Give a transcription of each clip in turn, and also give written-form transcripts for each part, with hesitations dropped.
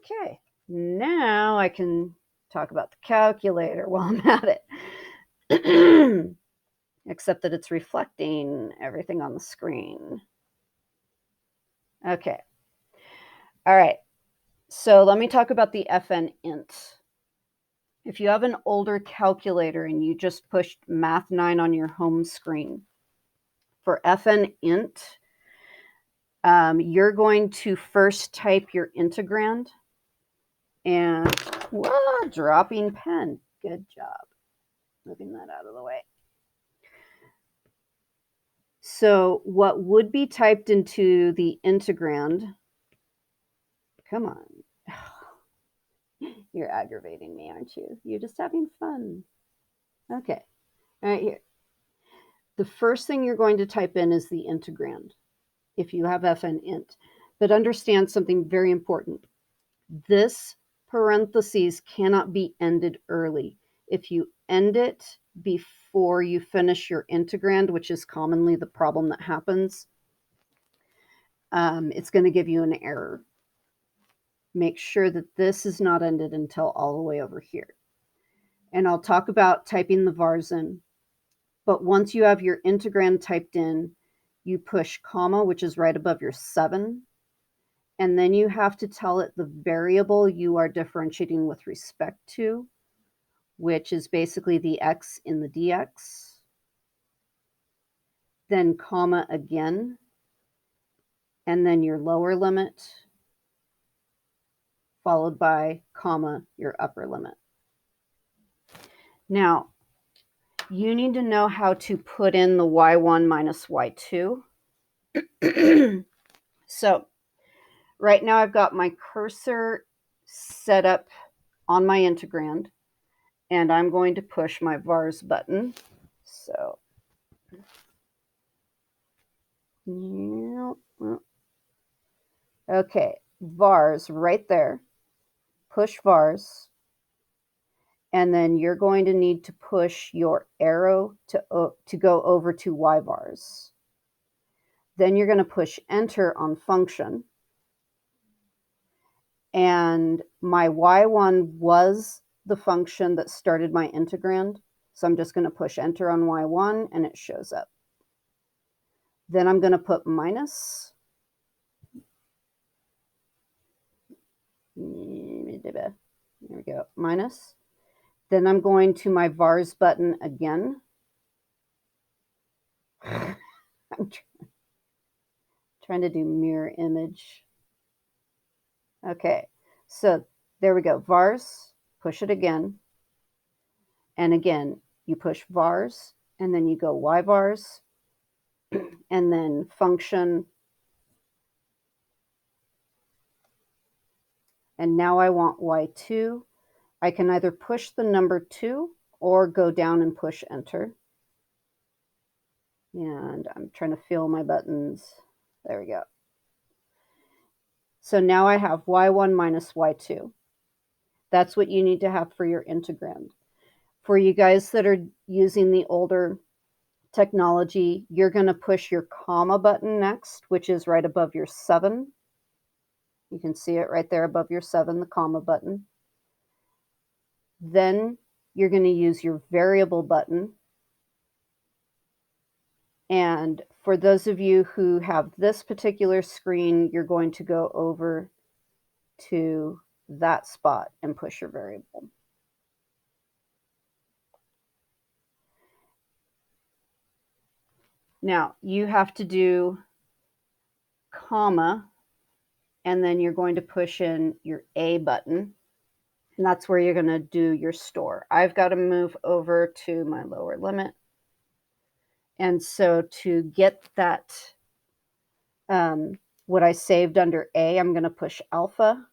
Okay, now I can talk about the calculator while I'm at it. Except that it's reflecting everything on the screen. Okay. All right. So let me talk about the FN int. If you have an older calculator and you just pushed Math 9 on your home screen, for FN int, you're going to first type your integrand and whoa, dropping pen. Good job. Moving that out of the way. So what would be typed into the integrand, come on. You're aggravating me, aren't you? You're just having fun. Okay. All right, here. The first thing you're going to type in is the integrand if you have FN int. But understand something very important. This parentheses cannot be ended early. If you end it before you finish your integrand, which is commonly the problem that happens, it's going to give you an error. Make sure that this is not ended until all the way over here. And I'll talk about typing the vars in. But once you have your integrand typed in, you push comma, which is right above your 7, and then you have to tell it the variable you are differentiating with respect to, which is basically the x in the dx, then comma again, and then your lower limit, followed by comma, your upper limit. Now, you need to know how to put in the y1 minus y2. So right now I've got my cursor set up on my integrand, and I'm going to push my vars button. So, okay, vars right there. Push vars. And then you're going to need to push your arrow to go over to yvars. Then you're going to push enter on function. And my y1 was the function that started my integrand. So I'm just going to push enter on y1 and it shows up. Then I'm going to put minus. There we go, minus. Then I'm going to my vars button again. I'm trying to do mirror image. Okay, so there we go, vars, push it again. And again, you push vars, and then you go yvars, and then function. And now I want y2. I can either push the number 2 or go down and push enter. And I'm trying to feel my buttons. There we go. So now I have y1 minus y2. That's what you need to have for your integrand. For you guys that are using the older technology, you're going to push your comma button next, which is right above your 7. You can see it right there above your 7, the comma button. Then you're going to use your variable button. And for those of you who have this particular screen, you're going to go over to that spot and push your variable. Now, you have to do comma, and then you're going to push in your A button, and that's where you're going to do your store. I've got to move over to my lower limit. And so to get that, what I saved under A, I'm going to push alpha,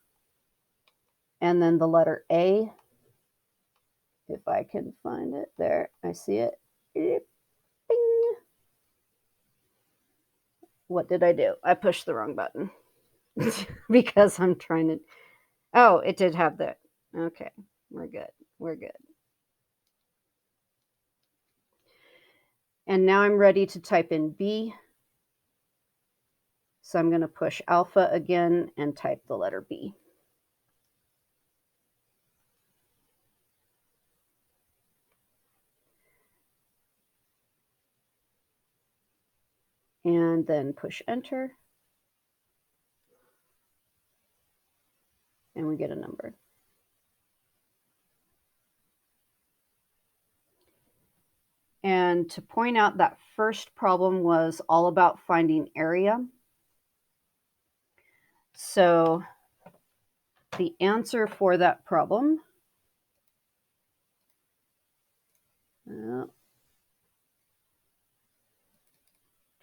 and then the letter A. If I can find it, there, I see it. Bing. What did I do? I pushed the wrong button because I'm trying to, oh, it did have that. Okay, we're good, we're good. And now I'm ready to type in B. So I'm going to push alpha again and type the letter B. and then push enter, and we get a number. And to point out, that first problem was all about finding area. So the answer for that problem,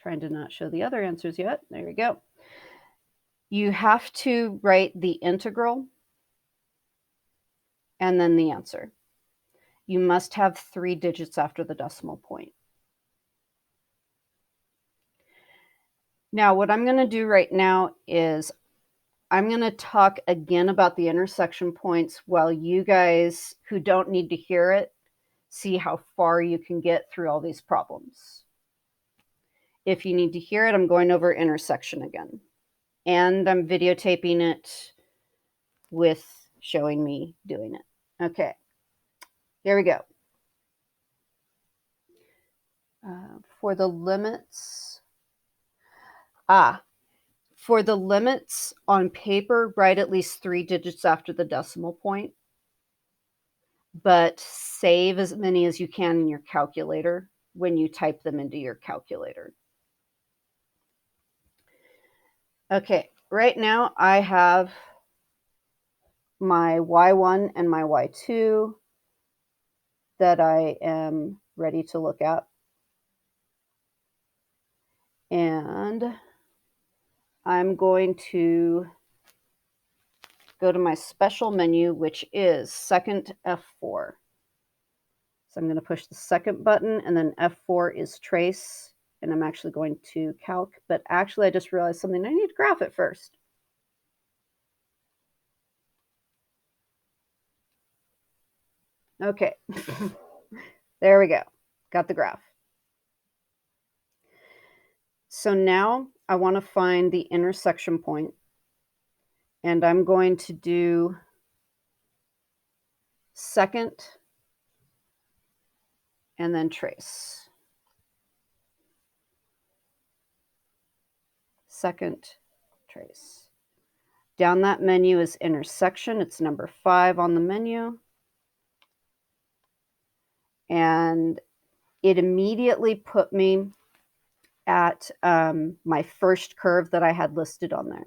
trying to not show the other answers yet. There we go. You have to write the integral and then the answer. You must have 3 digits after the decimal point. Now, what I'm going to do right now is I'm going to talk again about the intersection points while you guys who don't need to hear it see how far you can get through all these problems. If you need to hear it, I'm going over intersection again. And I'm videotaping it with showing me doing it. Okay, here we go. For the limits, for the limits on paper, write at least 3 digits after the decimal point, but save as many as you can in your calculator when you type them into your calculator. Okay, right now I have my Y1 and my Y2 that I am ready to look at. And I'm going to go to my special menu, which is second F4. So I'm going to push the second button, and then F4 is trace, and I'm actually going to calc, but actually I just realized something. I need to graph it first. Okay, there we go. Got the graph. So now I want to find the intersection point, and I'm going to do second and then trace. Second, trace. Down that menu is intersection. It's number 5 on the menu. And it immediately put me at my first curve that I had listed on there.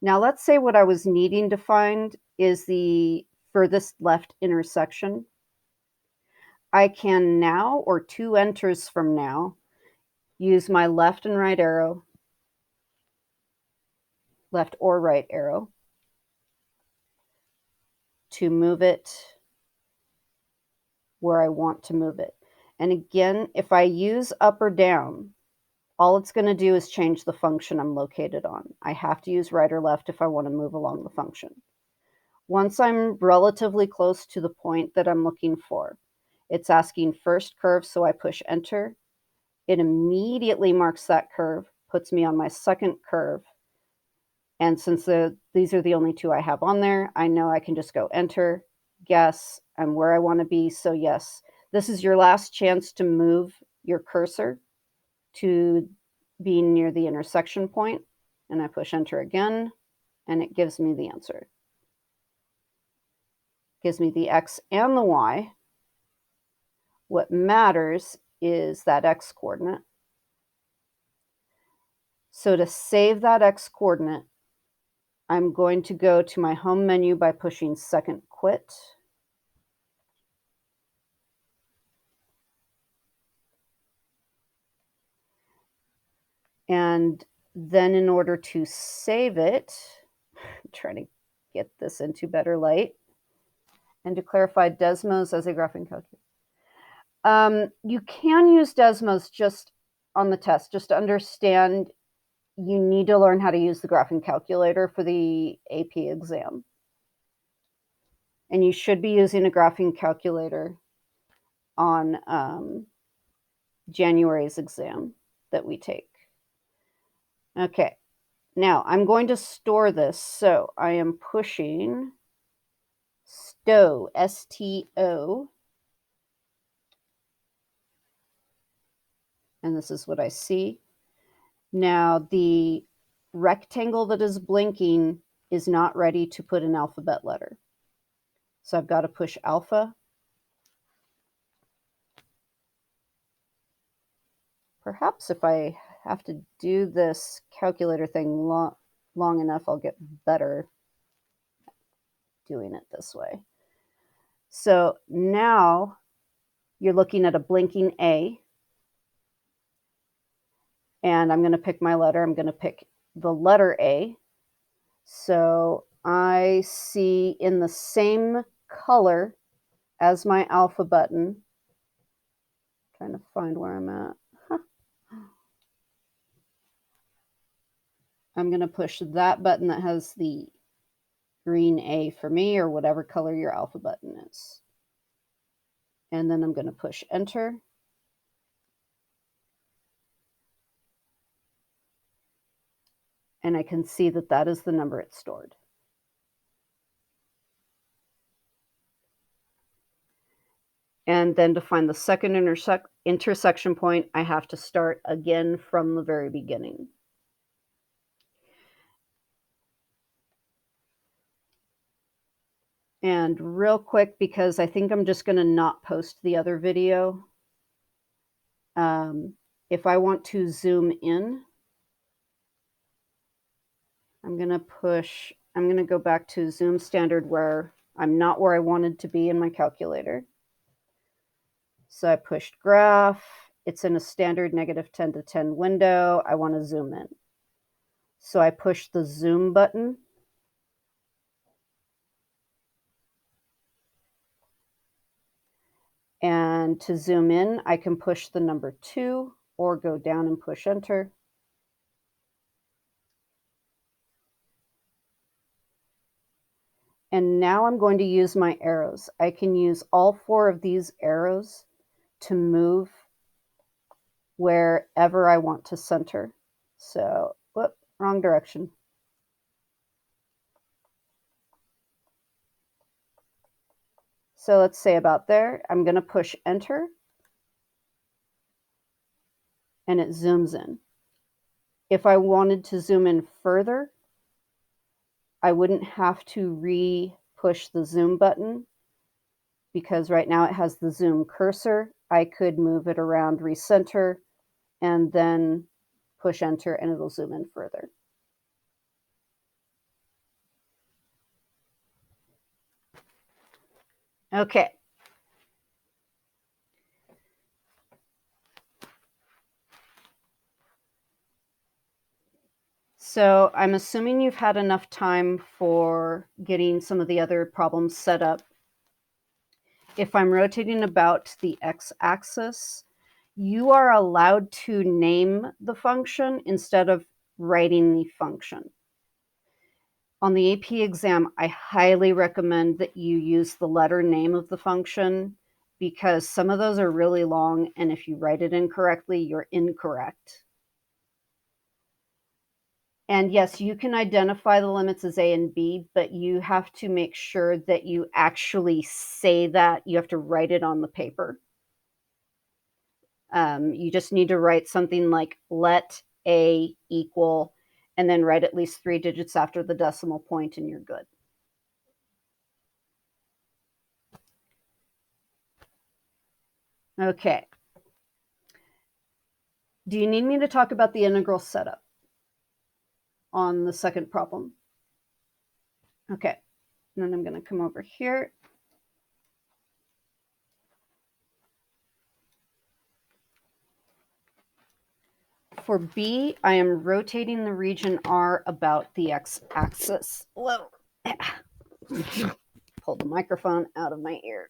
Now let's say what I was needing to find is the furthest left intersection. I can now, or 2 enters from now, use my left and right arrow, left or right arrow, to move it where I want to move it. And again, if I use up or down, all it's going to do is change the function I'm located on. I have to use right or left if I want to move along the function. Once I'm relatively close to the point that I'm looking for, it's asking first curve, so I push enter. It immediately marks that curve, puts me on my second curve. And since these are the only 2 I have on there, I know I can just go enter, guess, I'm where I want to be. So yes, this is your last chance to move your cursor to being near the intersection point. And I push enter again, and it gives me the answer. It gives me the X and the Y. What matters is that X coordinate. So to save that X coordinate, I'm going to go to my home menu by pushing second quit. And then in order to save it, I'm trying to get this into better light, and to clarify Desmos as a graphing calculator. You can use Desmos just on the test, just to understand you need to learn how to use the graphing calculator for the AP exam. And you should be using a graphing calculator on January's exam that we take. Okay, now I'm going to store this. So I am pushing STO, S-T-O. And this is what I see. Now, the rectangle that is blinking is not ready to put an alphabet letter. So I've got to push alpha. Perhaps if I have to do this calculator thing long enough, I'll get better doing it this way. So now you're looking at a blinking A. And I'm going to pick my letter. I'm going to pick the letter A. So I see in the same color as my alpha button. Trying to find where I'm at. I'm going to push that button that has the green A for me, or whatever color your alpha button is. And then I'm going to push enter. And I can see that that is the number it stored. And then to find the second intersection point, I have to start again from the very beginning. And real quick, because I think I'm just going to not post the other video, if I want to zoom in, I'm going to go back to zoom standard where I'm not where I wanted to be in my calculator. So I pushed graph. It's in a standard -10 to 10 window. I want to zoom in. So I push the zoom button. And to zoom in, I can push the number 2 or go down and push enter. And now I'm going to use my arrows. I can use all 4 of these arrows to move wherever I want to center. So, whoop, wrong direction. So let's say about there. I'm going to push enter. And it zooms in. If I wanted to zoom in further, I wouldn't have to re-push the zoom button, because right now it has the zoom cursor. I could move it around, recenter, and then push enter, and it'll zoom in further. Okay. So I'm assuming you've had enough time for getting some of the other problems set up. If I'm rotating about the x-axis, you are allowed to name the function instead of writing the function. On the AP exam, I highly recommend that you use the letter name of the function, because some of those are really long, and if you write it incorrectly, you're incorrect. And yes, you can identify the limits as A and B, but you have to make sure that you actually say that. You have to write it on the paper. You just need to write something like let A equal, and then write at least 3 digits after the decimal point, and you're good. Okay. Do you need me to talk about the integral setup on the second problem? Okay. And then I'm going to come over here. For B, I am rotating the region R about the x-axis. Whoa. Pull the microphone out of my ear.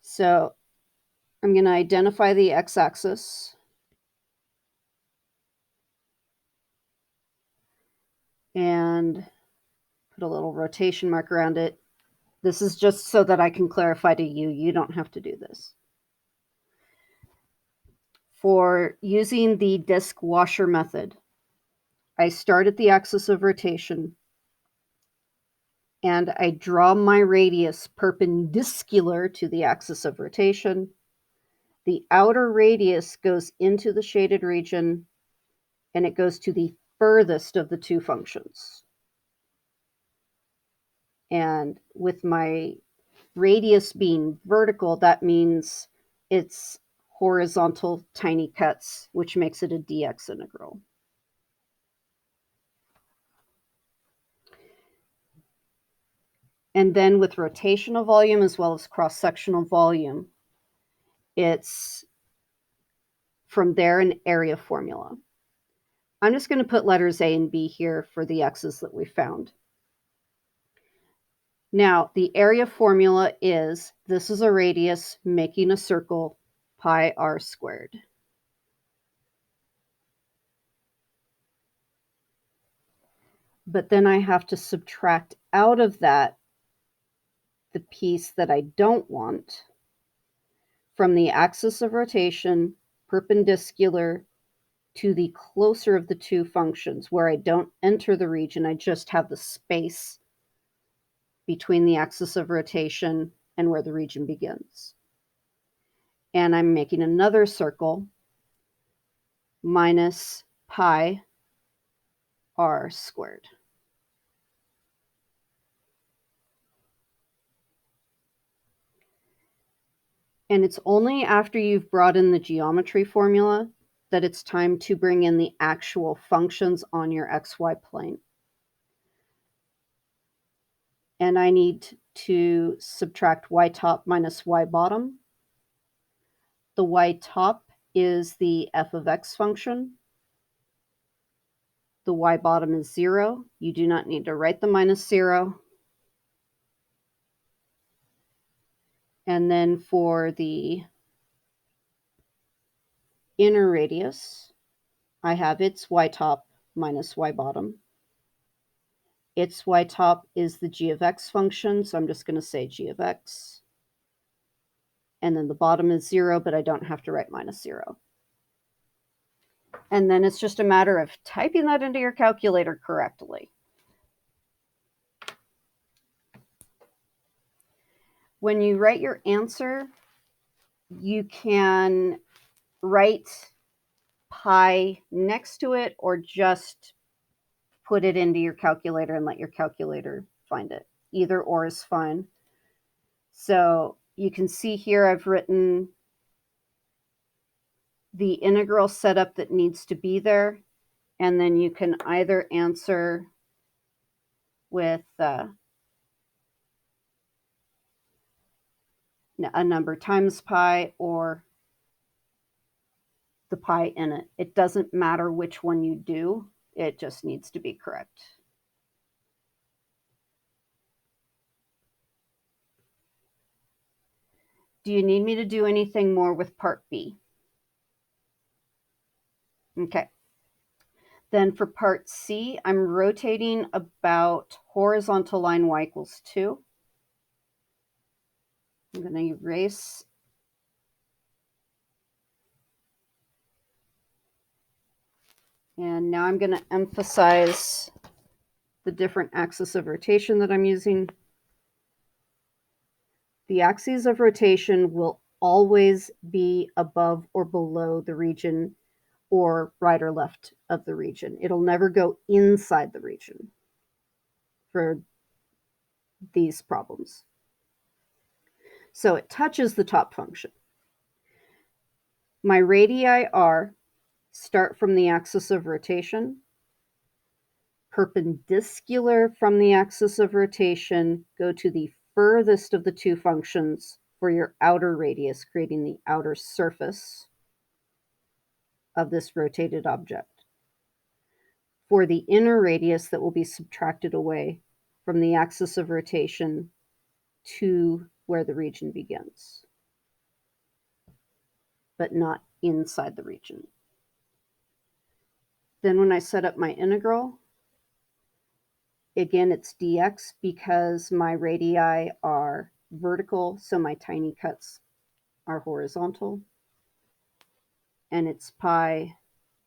So I'm going to identify the x-axis. And put a little rotation mark around it. This is just so that I can clarify to you. You don't have to do this. For using the disk washer method, I start at the axis of rotation. and I draw my radius perpendicular to the axis of rotation. The outer radius goes into the shaded region, and it goes to the furthest of the two functions. And with my radius being vertical, that means it's horizontal tiny cuts, which makes it a dx integral. And then with rotational volume as well as cross-sectional volume, it's from there an area formula. I'm just going to put letters A and B here for the x's that we found. Now, the area formula is, this is a radius making a circle, pi r squared. But then I have to subtract out of that the piece that I don't want from the axis of rotation perpendicular to the closer of the two functions, where I don't enter the region, I just have the space between the axis of rotation and where the region begins. And I'm making another circle, minus pi r squared. And it's only after you've brought in the geometry formula that it's time to bring in the actual functions on your xy plane. And I need to subtract y top minus y bottom. The y top is the f of x function. The y bottom is 0. You do not need to write the minus 0. And then for the inner radius, I have its y top minus y bottom. Its y top is the g of x function, so I'm just going to say g of x. And then the bottom is 0, but I don't have to write minus 0. And then it's just a matter of typing that into your calculator correctly. When you write your answer, you can write pi next to it or just put it into your calculator and let your calculator find it. Either or is fine. So you can see here I've written the integral setup that needs to be there, and then you can either answer with a number times pi or the pi in it. It doesn't matter which one you do, it just needs to be correct. Do you need me to do anything more with part B? Okay. Then for part C, I'm rotating about horizontal line y equals 2. I'm going to erase. And now I'm going to emphasize the different axes of rotation that I'm using. The axes of rotation will always be above or below the region or right or left of the region. It'll never go inside the region for these problems. So it touches the top function. My radii are start from the axis of rotation, perpendicular from the axis of rotation, go to the furthest of the two functions for your outer radius, creating the outer surface of this rotated object. For the inner radius that will be subtracted away from the axis of rotation to where the region begins, but not inside the region. Then when I set up my integral, again, it's dx because my radii are vertical, so my tiny cuts are horizontal. And it's pi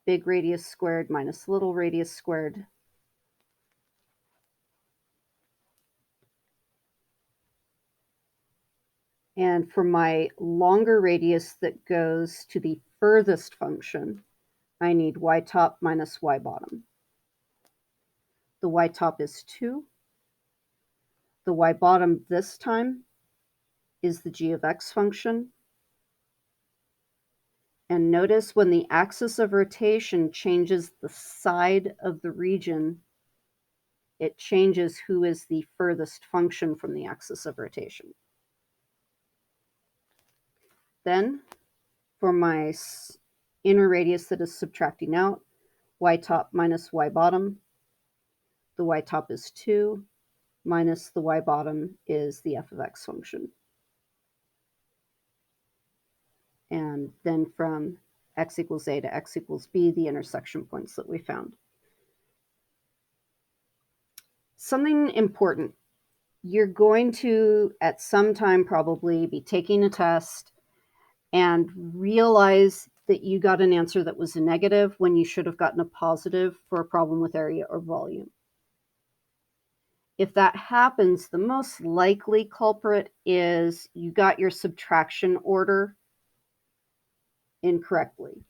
big radius squared minus little radius squared. And for my longer radius that goes to the furthest function, I need y top minus y bottom. The y top is 2. The y bottom this time is the g of x function. And notice when the axis of rotation changes the side of the region, it changes who is the furthest function from the axis of rotation. Then, for my inner radius that is subtracting out, y top minus y bottom, the y top is 2, minus the y bottom is the f of x function. And then from x equals a to x equals b, the intersection points that we found. Something important. You're going to, at some time probably, be taking a test and realize that you got an answer that was a negative when you should have gotten a positive for a problem with area or volume. If that happens, the most likely culprit is you got your subtraction order incorrectly.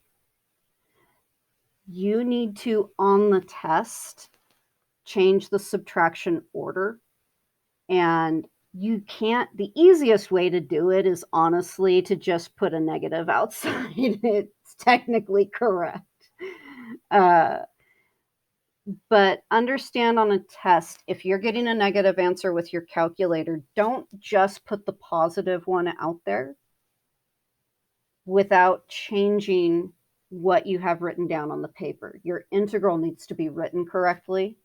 You need to, on the test, change the subtraction order. And you can't, the easiest way to do it is honestly to just put a negative outside. It's technically correct. But understand on a test, if you're getting a negative answer with your calculator, don't just put the positive one out there without changing what you have written down on the paper. Your integral needs to be written correctly,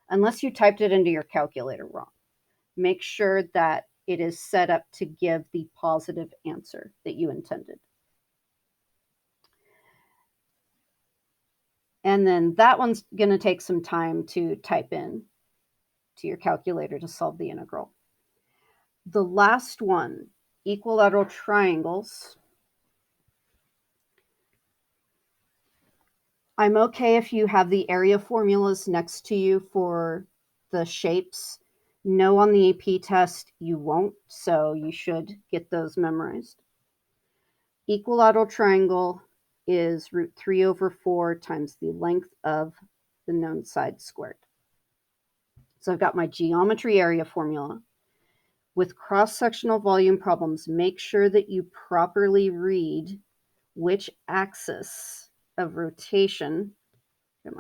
unless you typed it into your calculator wrong. Make sure that it is set up to give the positive answer that you intended. And then that one's going to take some time to type in to your calculator to solve the integral. The last one, equilateral triangles. I'm okay if you have the area formulas next to you for the shapes. No, on the AP test, you won't, so you should get those memorized. Equilateral triangle is root 3 over 4 times the length of the known side squared. So I've got my geometry area formula. With cross-sectional volume problems, make sure that you properly read which axis of rotation, come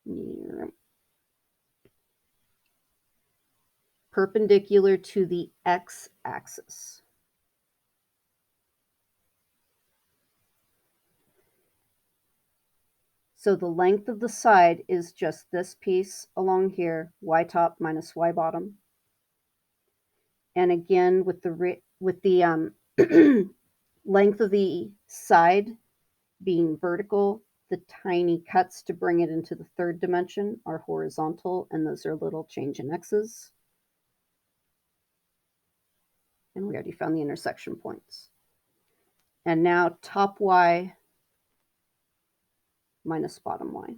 on, perpendicular to the x-axis. So the length of the side is just this piece along here, y top minus y bottom. And again, with the length of the side being vertical, the tiny cuts to bring it into the third dimension are horizontal, and those are little change in x's. And we already found the intersection points. And now top y minus bottom y.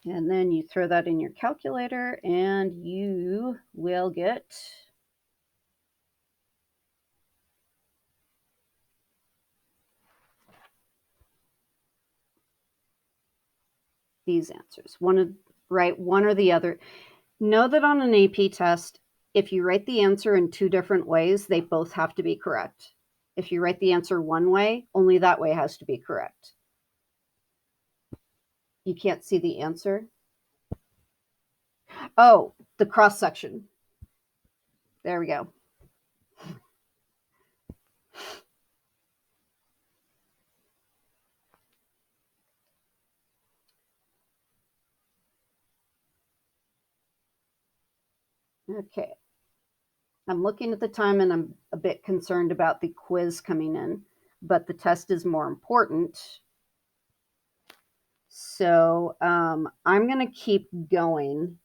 And then you throw that in your calculator and you will get these answers. One or the other. Know that on an AP test, if you write the answer in two different ways, they both have to be correct. If you write the answer one way, only that way has to be correct. You can't see the answer. Oh, the cross section. There we go. Okay. I'm looking at the time and I'm a bit concerned about the quiz coming in, but the test is more important. So I'm going to keep going.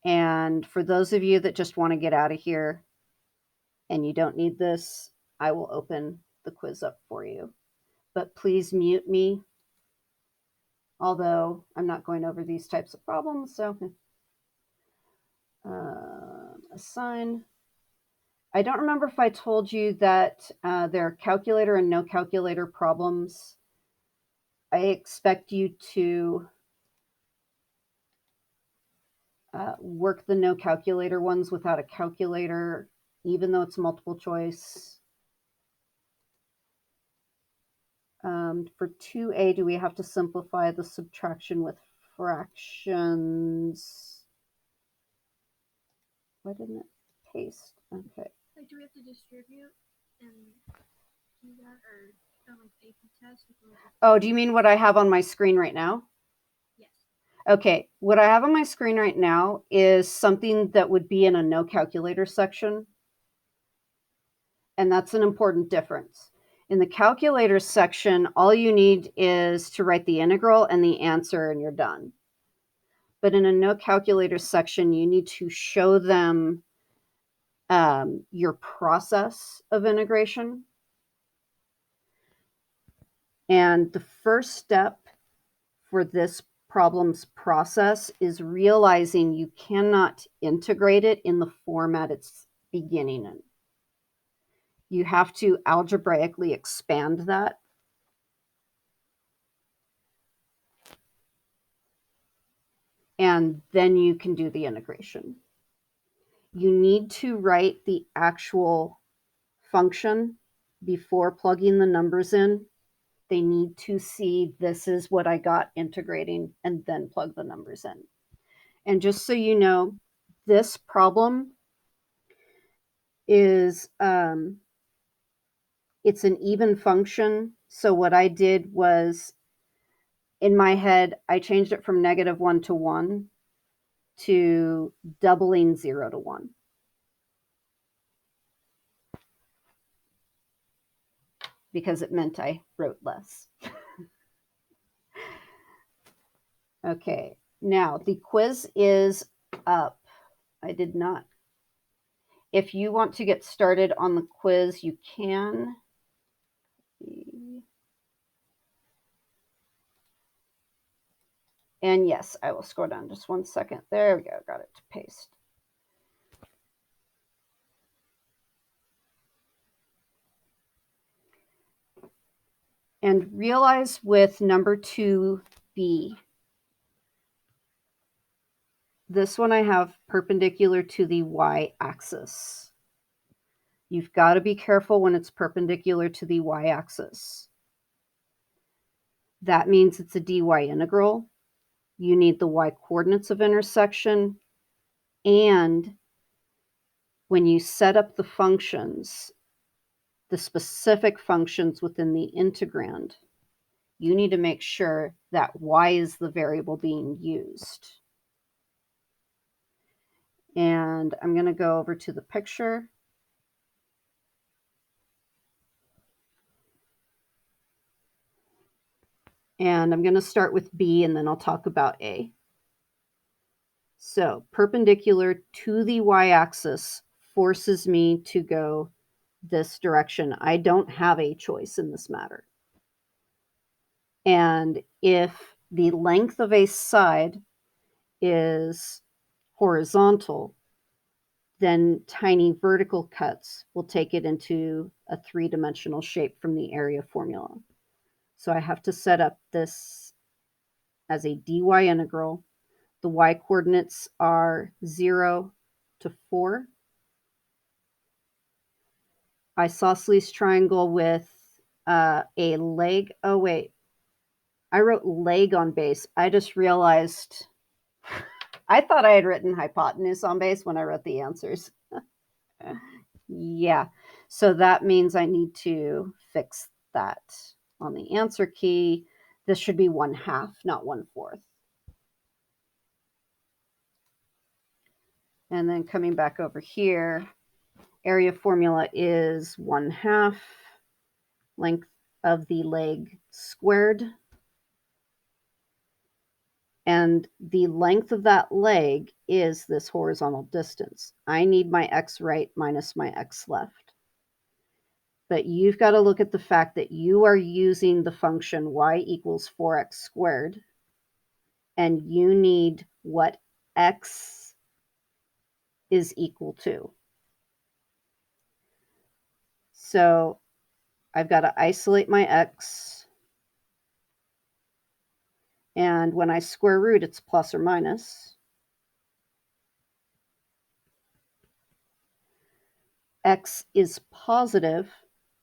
And for those of you that just want to get out of here and you don't need this, I will open the quiz up for you. But please mute me, although I'm not going over these types of problems. So Assign. I don't remember if I told you that there are calculator and no calculator problems. I expect you to work the no calculator ones without a calculator, even though it's multiple choice. For 2A, do we have to simplify the subtraction with fractions? Why didn't it paste? Okay. Like, do we have to distribute and do that, or like AP test? Oh, do you mean what I have on my screen right now? Yes. Okay, what I have on my screen right now is something that would be in a no calculator section. And that's an important difference. In the calculator section, all you need is to write the integral and the answer, and you're done. But in a no calculator section, you need to show them your process of integration. And the first step for this problem's process is realizing you cannot integrate it in the format it's beginning in. You have to algebraically expand that. And then you can do the integration. You need to write the actual function before plugging the numbers in. They need to see this is what I got integrating, and then plug the numbers in. And just so you know, this problem is it's an even function. So what I did was, in my head, I changed it from -1 to 1 to doubling 0 to 1. Because it meant I wrote less. Okay, now the quiz is up. I did not. If you want to get started on the quiz, you can. And yes, I will scroll down just 1 second. There we go, got it to paste. And realize with number 2B, this one I have perpendicular to the y-axis. You've got to be careful when it's perpendicular to the y-axis. That means it's a dy integral. You need the y-coordinates of intersection, and when you set up the functions, the specific functions within the integrand, you need to make sure that y is the variable being used. And I'm going to go over to the picture. And I'm going to start with B, and then I'll talk about A. So perpendicular to the y-axis forces me to go this direction. I don't have a choice in this matter. And if the length of a side is horizontal, then tiny vertical cuts will take it into a three-dimensional shape from the area formula. So I have to set up this as a dy integral. The y-coordinates are 0 to 4. Isosceles triangle with a leg. Oh, wait. I wrote leg on base. I just realized I thought I had written hypotenuse on base when I wrote the answers. Yeah. So that means I need to fix that on the answer key. This should be 1/2, not 1/4. And then coming back over here, area formula is 1/2 length of the leg squared. And the length of that leg is this horizontal distance. I need my x right minus my x left. But you've got to look at the fact that you are using the function y equals 4x squared, and you need what x is equal to. So I've got to isolate my x. And when I square root, it's plus or minus. X is positive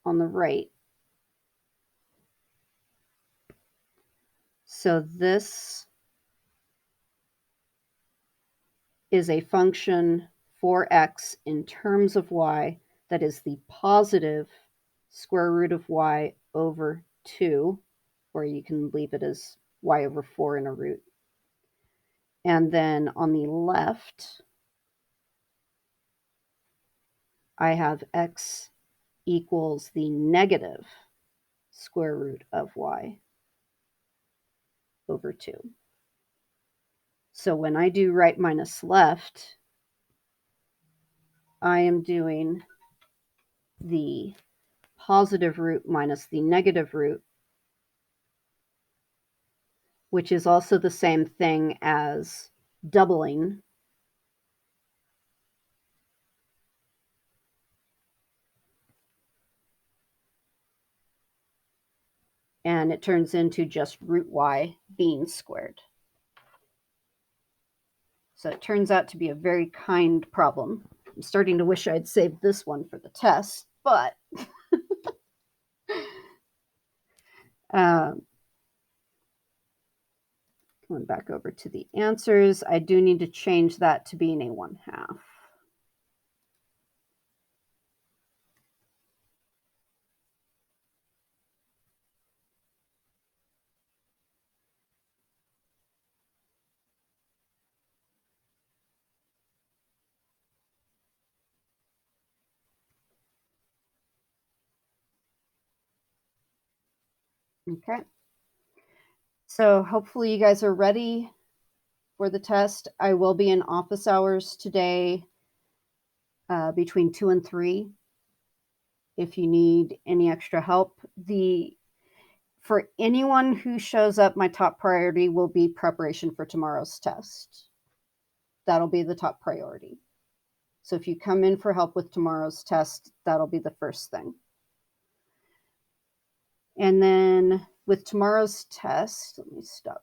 on the right. So this is a function for x in terms of y that is the positive square root of y over 2, or you can leave it as y over 4 in a root. And then on the left, I have x equals the negative square root of y over 2. So when I do right minus left, I am doing the positive root minus the negative root, which is also the same thing as doubling. And it turns into just root y being squared. So it turns out to be a very kind problem. I'm starting to wish I'd saved this one for the test, but going back over to the answers, I do need to change that to being a 1/2. Okay. So hopefully you guys are ready for the test. I will be in office hours today between 2 and 3 if you need any extra help. For anyone who shows up, my top priority will be preparation for tomorrow's test. That'll be the top priority. So if you come in for help with tomorrow's test, that'll be the first thing. And then with tomorrow's test, let me stop